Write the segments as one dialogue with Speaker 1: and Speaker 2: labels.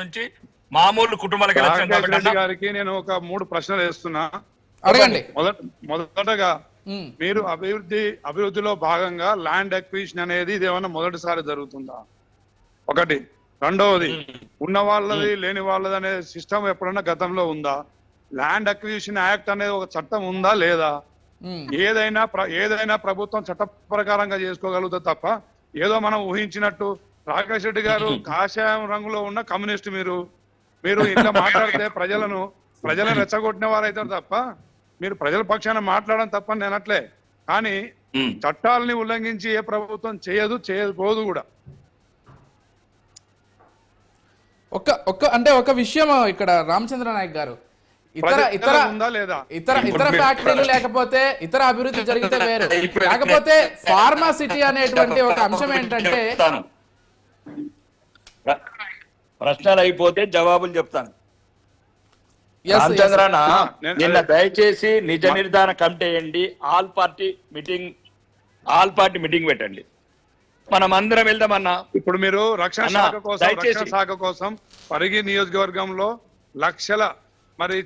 Speaker 1: నుంచి మామూలు కుటుంబాలకు
Speaker 2: గారికి నేను ఒక 3 ప్రశ్నలు వేస్తున్నా.
Speaker 3: అడగండి.
Speaker 2: మొదటగా మీరు అభివృద్ధిలో భాగంగా ల్యాండ్ అక్విజిషన్ అనేది ఇదేమన్నా మొదటిసారి జరుగుతుందా? ఒకటి. రెండవది, ఉన్న వాళ్ళది లేని వాళ్ళది అనే సిస్టమ్ ఎప్పుడన్నా గతంలో ఉందా? ల్యాండ్ అక్విజిషన్ యాక్ట్ అనేది ఒక చట్టం ఉందా లేదా? ఏదైనా ప్రభుత్వం చట్ట ప్రకారంగా చేసుకోగలుగుతుంది తప్ప ఏదో మనం ఊహించినట్టు. రాకేష్ రెడ్డి గారు కాషాయం రంగులో ఉన్న కమ్యూనిస్ట్, మీరు ఇట్లా మాట్లాడితే ప్రజలను రెచ్చగొట్టిన వారైతారు తప్ప మీరు ప్రజల పక్షాన మాట్లాడడం తప్ప నేనట్లే. కానీ చట్టాలని ఉల్లంఘించి ఏ ప్రభుత్వం చేయకపోదు కూడా.
Speaker 3: ఒక విషయం ఇక్కడ రామచంద్ర నాయక్ గారు, ఇతర ఫ్యాక్టరీలు లేకపోతే ఇతర అభివృద్ధి జరిగితే వేరు, లేకపోతే ఫార్మాసిటీ అనేటువంటి ఒక అంశం ఏంటంటే,
Speaker 1: ప్రశ్నలు అయిపోతే జవాబులు చెప్తాను. రామచంద్రన్న, నిన్న దయచేసి నిజ నిర్ధారణ కమిటీ వేయండి, ఆల్ పార్టీ మీటింగ్ పెట్టండి, మనం అందరం వెళ్దామన్నా.
Speaker 2: ఇప్పుడు మీరు రక్షణ శాఖ కోసం పరిగి నియోజకవర్గంలో లక్షల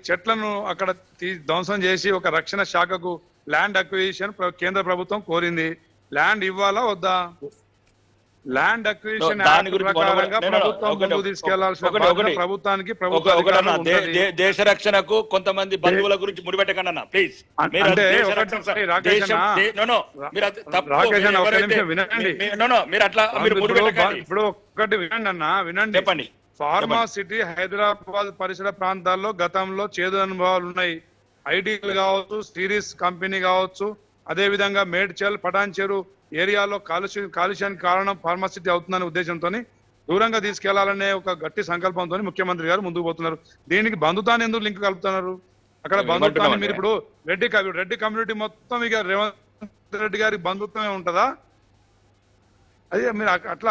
Speaker 2: చెట్లను అక్కడ ధ్వంసం చేసి ఒక రక్షణ శాఖకు ల్యాండ్ అక్విజిషన్ కేంద్ర ప్రభుత్వం కోరింది. ల్యాండ్ ఇవ్వాలా వద్దా? ల్యాండ్ అక్విజిషన్ ప్రభుత్వానికి
Speaker 1: దేశ రక్షణకు కొంతమంది బంధువుల గురించి ముడిపెట్టకండి ప్లీజ్.
Speaker 2: ఇప్పుడు ఒకటి వినండి అన్న, వినండి. చెప్పండి. ఫార్మాసిటీ హైదరాబాద్ పరిసర ప్రాంతాల్లో గతంలో చేదు అనుభవాలు ఉన్నాయి. ఐటీలు కావచ్చు, సిరీస్ కంపెనీ కావచ్చు, అదే విధంగా మేడ్చల్ పటాన్చెరు ఏరియాలో కాలుష్యానికి కారణం ఫార్మాసిటీ అవుతుందనే ఉద్దేశంతో దూరంగా తీసుకెళ్లాలనే ఒక గట్టి సంకల్పంతో ముఖ్యమంత్రి గారు ముందుకు పోతున్నారు. దీనికి బంధుత్వాన్ని ఎందుకు లింక్ కలుపుతున్నారు? అక్కడ బంధుత్వాన్ని మీరు ఇప్పుడు రెడ్డి కమ్యూనిటీ మొత్తం ఇక రేవంత్ రెడ్డి గారికి బంధుత్వమే ఉంటదా? అదే మీరు అట్లా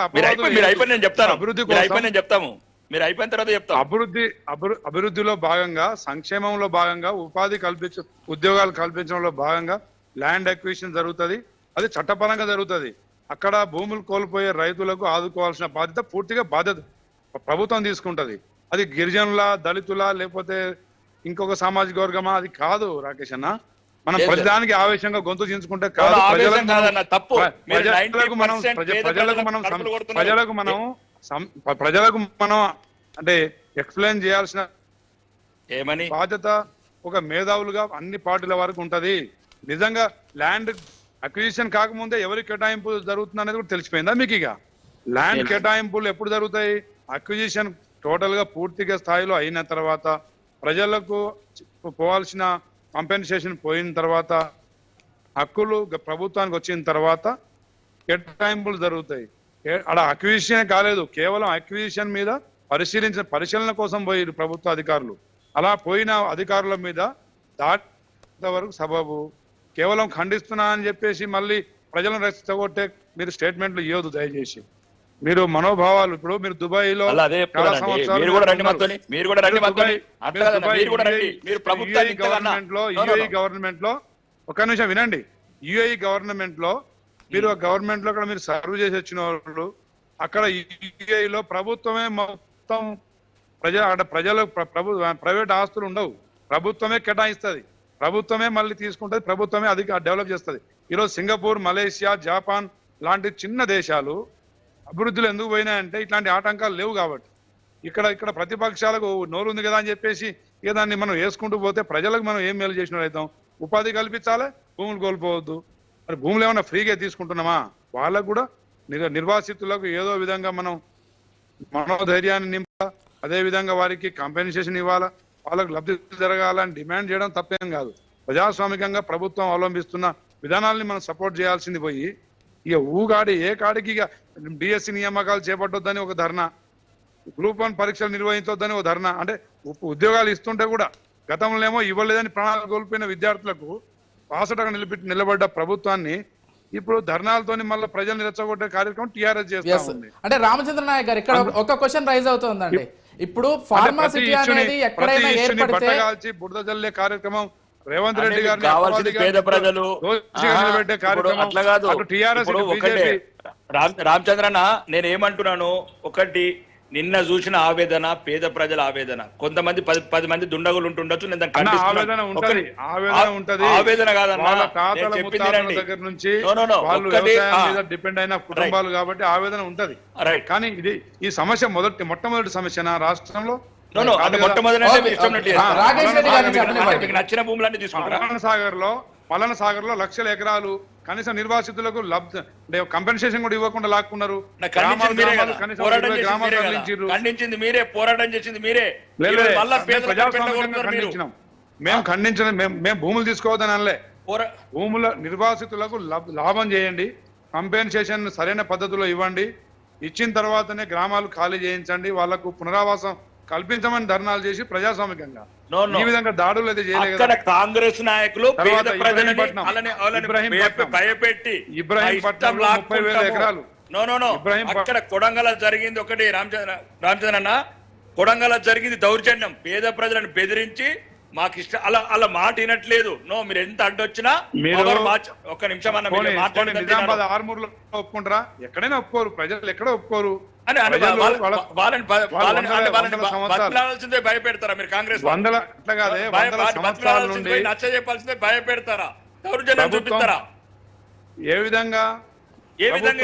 Speaker 2: అభివృద్ధిలో భాగంగా, సంక్షేమంలో భాగంగా, ఉద్యోగాలు కల్పించడంలో భాగంగా ల్యాండ్ అక్విజిషన్ జరుగుతుంది. అది చట్టపరంగా జరుగుతుంది. అక్కడ భూములు కోల్పోయే రైతులకు ఆదుకోవాల్సిన పూర్తిగా బాధ్యత ప్రభుత్వం తీసుకుంటది. అది గిరిజనుల, దళితుల, లేకపోతే ఇంకొక సామాజిక వర్గమా, అది కాదు రాకేష్ అన్న. మనం ప్రజానికి ఆవేశంగా గొంతు చించుకుంటే కాదు. ప్రజలకు మనం అంటే ఎక్స్ప్లెయిన్ చేయాల్సిన బాధ్యత ఒక మేధావులుగా అన్ని పార్టీల వరకు ఉంటది. నిజంగా ల్యాండ్ అక్విజిషన్ కాకముందే ఎవరి కేటాయింపు జరుగుతుంది అనేది కూడా తెలిసిపోయిందా మీకు? ఇక ల్యాండ్ కేటాయింపులు ఎప్పుడు జరుగుతాయి? అక్విజిషన్ టోటల్ గా పూర్తిగా స్థాయిలో అయిన తర్వాత, ప్రజలకు పోవాల్సిన కంపెన్సేషన్ పోయిన తర్వాత, హక్కులు ప్రభుత్వానికి వచ్చిన తర్వాత కేటాయింపులు జరుగుతాయి. అక్కడ అక్విజిషన్ కాలేదు, కేవలం అక్విజిషన్ మీద పరిశీలన కోసం పోయి ప్రభుత్వ అధికారులు. అలా పోయిన అధికారుల మీద దాటి వరకు సబబు కేవలం ఖండిస్తున్నా అని చెప్పేసి మళ్ళీ ప్రజలను రెచ్చగొట్టే మీరు స్టేట్మెంట్లు ఇవ్వదు దయచేసి. మీరు మనోభావాలు, ఇప్పుడు మీరు దుబాయ్ లో గవర్నమెంట్ లో ఒక నిమిషం వినండి. యుఏఈ గవర్నమెంట్ లో మీరు గవర్నమెంట్ లో అక్కడ మీరు సర్వ్ చేసి వచ్చిన వాళ్ళు, అక్కడ యుఏఈలో ప్రభుత్వమే మొత్తం ప్రజలకు ప్రైవేట్ ఆస్తులు ఉండవు, ప్రభుత్వమే కేటాయిస్తుంది, ప్రభుత్వమే మళ్ళీ తీసుకుంటుంది, ప్రభుత్వమే అది డెవలప్ చేస్తుంది. ఈరోజు సింగపూర్, మలేషియా, జపాన్ లాంటి చిన్న దేశాలు అభివృద్ధిలో ఎందుకు పోయినాయంటే ఇట్లాంటి ఆటంకాలు లేవు కాబట్టి. ఇక్కడ ప్రతిపక్షాలకు నోరు ఉంది కదా అని చెప్పేసి దాన్ని మనం వేసుకుంటూ పోతే ప్రజలకు మనం ఏం మేలు చేసిన అవుతాం? ఉపాధి కల్పించాలి, భూములు కోల్పోవద్దు. మరి భూములు ఏమైనా ఫ్రీగా తీసుకుంటున్నామా? వాళ్ళకు కూడా నిర్వాసితులకు ఏదో విధంగా మనం మనోధైర్యాన్ని నింపాలా, అదే విధంగా వారికి కాంపెన్సేషన్ ఇవ్వాలా, వాళ్ళకు లబ్ధి జరగాలని డిమాండ్ చేయడం తప్పేం కాదు. ప్రజాస్వామికంగా ప్రభుత్వం అవలంబిస్తున్న విధానాలని మనం సపోర్ట్ చేయాల్సింది పోయి ఇక ఏ కాడికి ఇక డిఎస్సి నియామకాలు చేపట్టొద్దని ఒక ధర్నా, గ్రూప్ 1 పరీక్షలు నిర్వహించొద్దని ఒక ధర్నా. అంటే ఉద్యోగాలు ఇస్తుంటే కూడా గతంలో ఏమో ఇవ్వలేదని ప్రాణాలు కోల్పోయిన విద్యార్థులకు పాసటగా నిలబడ్డ ప్రభుత్వాన్ని ఇప్పుడు ధర్నాలతోని మళ్ళీ ప్రజల్ని రెచ్చగొట్టే కార్యక్రమం టీఆర్ఎస్ చేస్తా ఉంది.
Speaker 3: అంటే రామచంద్ర నాయక్ గారు ఇక్కడ ఒక క్వశ్చన్ రైజ్ అవుతుందండి. ఇప్పుడు ఫార్మాసిటీ అనేది ఎక్కడైనా ఏర్పడితే
Speaker 2: బురద జల్లే కార్యక్రమం రేవంత్ రెడ్డి గారు
Speaker 1: కావాల్సింది పేద ప్రజలు అట్లా కాదు. రామచంద్రన్న, నేను ఏమంటున్నాను, ఒకటి నిన్న చూసిన ఆవేదన పేద ప్రజల ఆవేదన. కొంతమంది 10 మంది దుండగులు ఉంటుండొచ్చు, నేను దాన్ని
Speaker 2: అన్న,
Speaker 1: ఖండిస్తున్నాను.
Speaker 2: ఆవేదన ఉంటది, ఆవేదన ఉంటది.
Speaker 1: ఆవేదన కాదన్నా,
Speaker 2: వాళ్ళ తాతల
Speaker 1: నేను చెప్పింది
Speaker 2: ముత్తాతల
Speaker 1: వినండి.
Speaker 2: దగ్గర నుంచి
Speaker 1: No.
Speaker 2: వాళ్ళు
Speaker 1: ఒక్కటి,
Speaker 2: వ్యవసాయం మీద డిపెండ్ అయిన కుటుంబాలు కాబట్టి ఆవేదన ఉంటది.
Speaker 1: రైట్.
Speaker 2: కానీ ఈ సమస్య మొట్టమొదటి సమస్య నా రాష్ట్రంలో
Speaker 1: అంటే మొట్టమొదటి
Speaker 3: ఓకే, రాకేష్ రెడ్డి గారిని చెప్పనివ్వండి.
Speaker 1: మీకు నచ్చిన భూములన్నీ తీసుకుంటారా?
Speaker 2: మల్లన సాగర్ లో లక్షల ఎకరాలు కనీస నిర్వాసితులకు కంపెన్సేషన్ కూడా ఇవ్వకుండా లాక్కున్నారు.
Speaker 1: ఖండించింది మీరే కదా,
Speaker 2: కనీసం
Speaker 1: పోరాటం
Speaker 2: 20
Speaker 1: చేసింది
Speaker 2: గ్రామాలు
Speaker 1: మీరే కదా.
Speaker 2: తరలించిర్రు.
Speaker 1: ఖండించింది మీరే, పోరాటం చేసింది మీరే.
Speaker 2: లేదు,
Speaker 1: ఈరోజు మళ్ళా పేదల
Speaker 2: ప్రజాస్వామ్యంగా
Speaker 1: మీరు.
Speaker 2: ఖండించినాం. మేము ఖండించడం, మేము భూములు తీసుకోవద్దని అనలే. భూముల నిర్వాసితులకు లాభం చేయండి, కంపెన్సేషన్ సరైన పద్ధతిలో ఇవ్వండి, ఇచ్చిన తర్వాతనే గ్రామాలు ఖాళీ చేయించండి, వాళ్లకు పునరావాసం కల్పించమని ధర్నాలు చేసి ప్రజాస్వామికంగా ఈ విధంగా దాడులు అయితే చేయలేదు.
Speaker 1: అక్కడ కాంగ్రెస్ నాయకులు పేద ప్రజలని భయపెట్టి
Speaker 2: ఇబ్రహీంపట్నంలో 30,000 ఎకరాలు.
Speaker 1: అక్కడ కొడంగల్ జరిగింది ఒకటి. రామచంద్ర అన్న, కొడంగల్ జరిగింది దౌర్జన్యం. పేద ప్రజలను బెదిరించి మాకు ఇష్టం అలా మాట వినట్లేదు. మీరు ఎంత అడ్డొచ్చినా ఒక్క నిమిషం అన్న
Speaker 2: నిజామాబాద్ ఆర్మూర్లో ఒప్పుకుంటారా? ఎక్కడైనా ఒప్పుకోరు, ప్రజలు ఎక్కడ ఒప్పుకోరు.
Speaker 1: బతలాల్సిందే భయపెడతారా మీరు? కాంగ్రెస్ నచ్చ చెప్పాల్సిందే భయపెడతారా? దౌర్జన్యం చూపిస్తారా?
Speaker 2: ఏ విధంగా